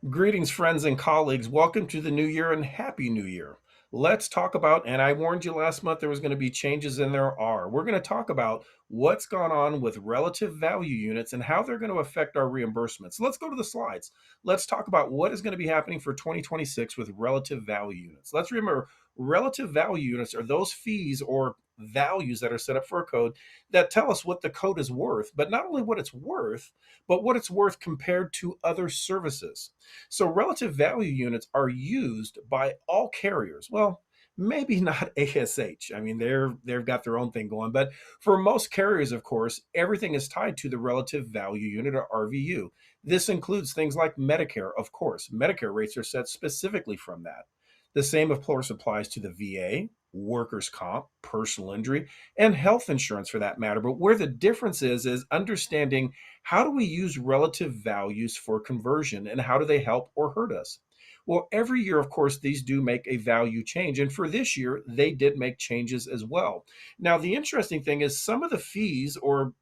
Greetings, friends and colleagues. Welcome to the new year and happy new year. Let's talk about, and I warned you last month there was going to be changes, and there are. We're going to talk about what's gone on with relative value units and how they're going to affect our reimbursements. Let's go to the slides. Let's talk about what is going to be happening for 2026 with relative value units. Let's remember relative value units are those fees or values that are set up for a code that tell us what the code is worth, but not only what it's worth, but what it's worth compared to other services. So relative value units are used by all carriers. Well, maybe not ASH. I mean, they've got their own thing going, but for most carriers, of course, everything is tied to the relative value unit or RVU. This includes things like Medicare, of course. Medicare rates are set specifically from that. The same, of course, applies to the VA, workers' comp, personal injury, and health insurance for that matter. But where the difference is understanding how do we use relative values for conversion and how do they help or hurt us? Well, every year, of course, these do make a value change. And for this year, they did make changes as well. Now, the interesting thing is some of the fees or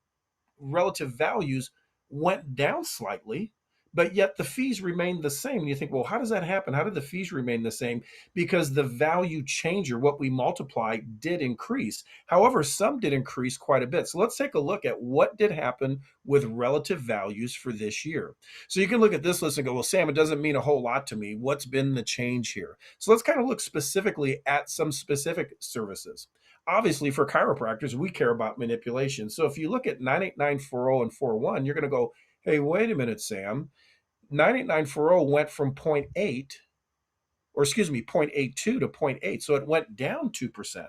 relative values went down slightly, but yet the fees remained the same. And you think, well, how does that happen? How did the fees remain the same? Because the value changer, what we multiply, did increase. However, some did increase quite a bit. So let's take a look at what did happen with relative values for this year. So you can look at this list and go, well, Sam, it doesn't mean a whole lot to me. What's been the change here? So let's kind of look specifically at some specific services. Obviously, for chiropractors, we care about manipulation. So if you look at 98940 and 41, you're going to go, hey, wait a minute, Sam. 98940 went from point 0.8, or excuse me, 0.82 to zero point 0.8. So it went down 2%.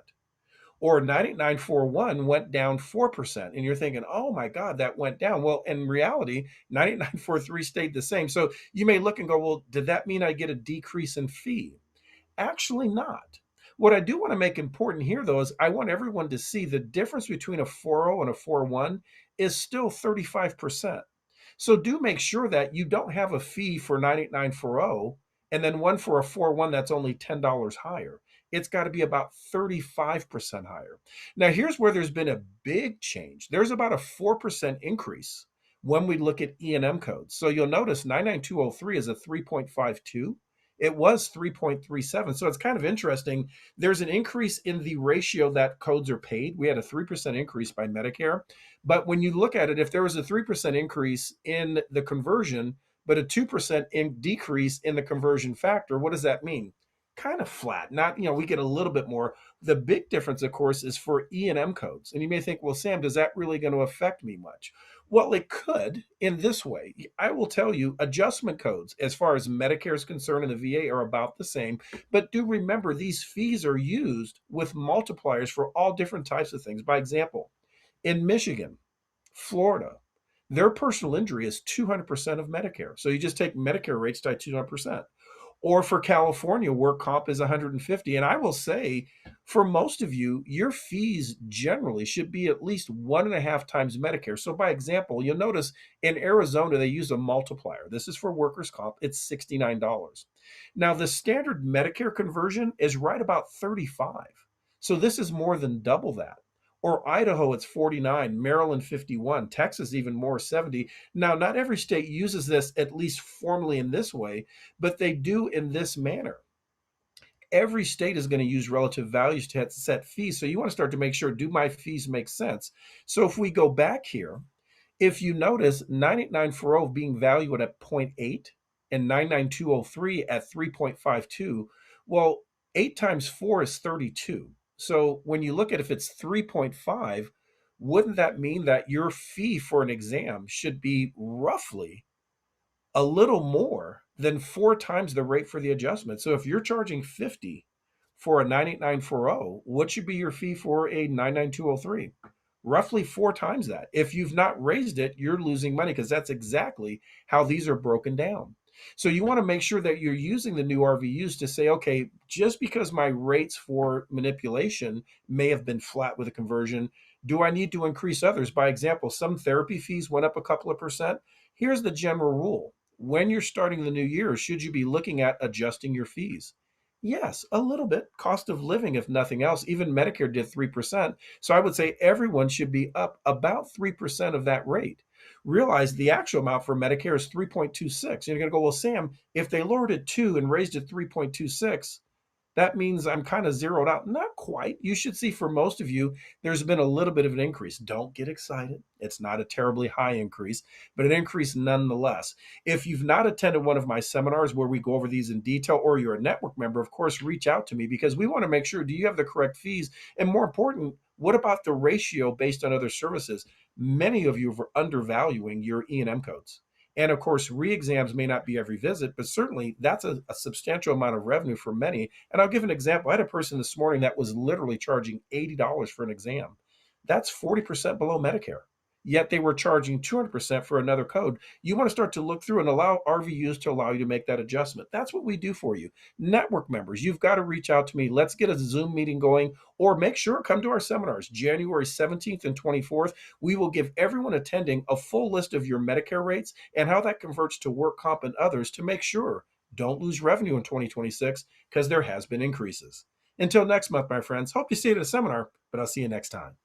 Or 98941 went down 4%. And you're thinking, oh my God, that went down. Well, in reality, 98943 stayed the same. So you may look and go, well, did that mean I get a decrease in fee? Actually, not. What I do want to make important here, though, is I want everyone to see the difference between a 4.0 and a 4.1 is still 35%. So do make sure that you don't have a fee for 98940 and then one for a 4.1 that's only $10 higher. It's got to be about 35% higher. Now, here's where there's been a big change. There's about a 4% increase when we look at E&M codes. So you'll notice 99203 is a 3.52. It was 3.37. So it's kind of interesting. There's an increase in the ratio that codes are paid. We had a 3% increase by Medicare. But when you look at it, if there was a 3% increase in the conversion, but a 2% decrease in the conversion factor, what does that mean? Kind of flat. Not, we get a little bit more. The big difference, of course, is for E&M codes. And you may think, well, Sam, does that really going to affect me much? Well, it could in this way. I will tell you, adjustment codes, as far as Medicare is concerned and the VA, are about the same. But do remember, these fees are used with multipliers for all different types of things. By example, in Michigan, Florida, their personal injury is 200% of Medicare. So you just take Medicare rates times 200%. Or for California, work comp is 150. And I will say, for most of you, your fees generally should be at least 1.5 times Medicare. So, by example, you'll notice in Arizona, they use a multiplier. This is for workers' comp, it's $69. Now, the standard Medicare conversion is right about 35. So, this is more than double that. Or Idaho, it's 49, Maryland, 51, Texas, even more, 70. Now, not every state uses this, at least formally in this way, but they do in this manner. Every state is going to use relative values to set fees. So you want to start to make sure, do my fees make sense? So if we go back here, if you notice 98940 being valued at zero point 0.8 and 99203 at 3.52, well, 8 times 4 is 32. So when you look at if it's 3.5, wouldn't that mean that your fee for an exam should be roughly a little more than 4 times the rate for the adjustment? So if you're charging 50 for a 98940, what should be your fee for a 99203? Roughly 4 times that. If you've not raised it, you're losing money because that's exactly how these are broken down. So you want to make sure that you're using the new RVUs to say, okay, just because my rates for manipulation may have been flat with a conversion, do I need to increase others? By example, some therapy fees went up a couple of percent. Here's the general rule. When you're starting the new year, should you be looking at adjusting your fees? Yes, a little bit. Cost of living, if nothing else. Even Medicare did 3%. So I would say everyone should be up about 3% of that rate. realize the actual amount for Medicare is 3.26. You're going to go, well, Sam, if they lowered it 2 and raised it 3.26, that means I'm kind of zeroed out. Not quite. You should see for most of you, there's been a little bit of an increase. Don't get excited. It's not a terribly high increase, but an increase nonetheless. If you've not attended one of my seminars where we go over these in detail, or you're a network member, of course, reach out to me because we want to make sure, do you have the correct fees? And more important, what about the ratio based on other services? Many of you are undervaluing your E&M codes. And of course, re-exams may not be every visit, but certainly that's a substantial amount of revenue for many. And I'll give an example. I had a person this morning that was literally charging $80 for an exam. That's 40% below Medicare. Yet they were charging 200% for another code. You want to start to look through and allow RVUs to allow you to make that adjustment. That's what we do for you. Network members, you've got to reach out to me. Let's get a Zoom meeting going, or make sure come to our seminars January 17th and 24th. We will give everyone attending a full list of your Medicare rates and how that converts to work comp and others to make sure don't lose revenue in 2026 because there has been increases. Until next month, my friends, hope you see you at a seminar, but I'll see you next time.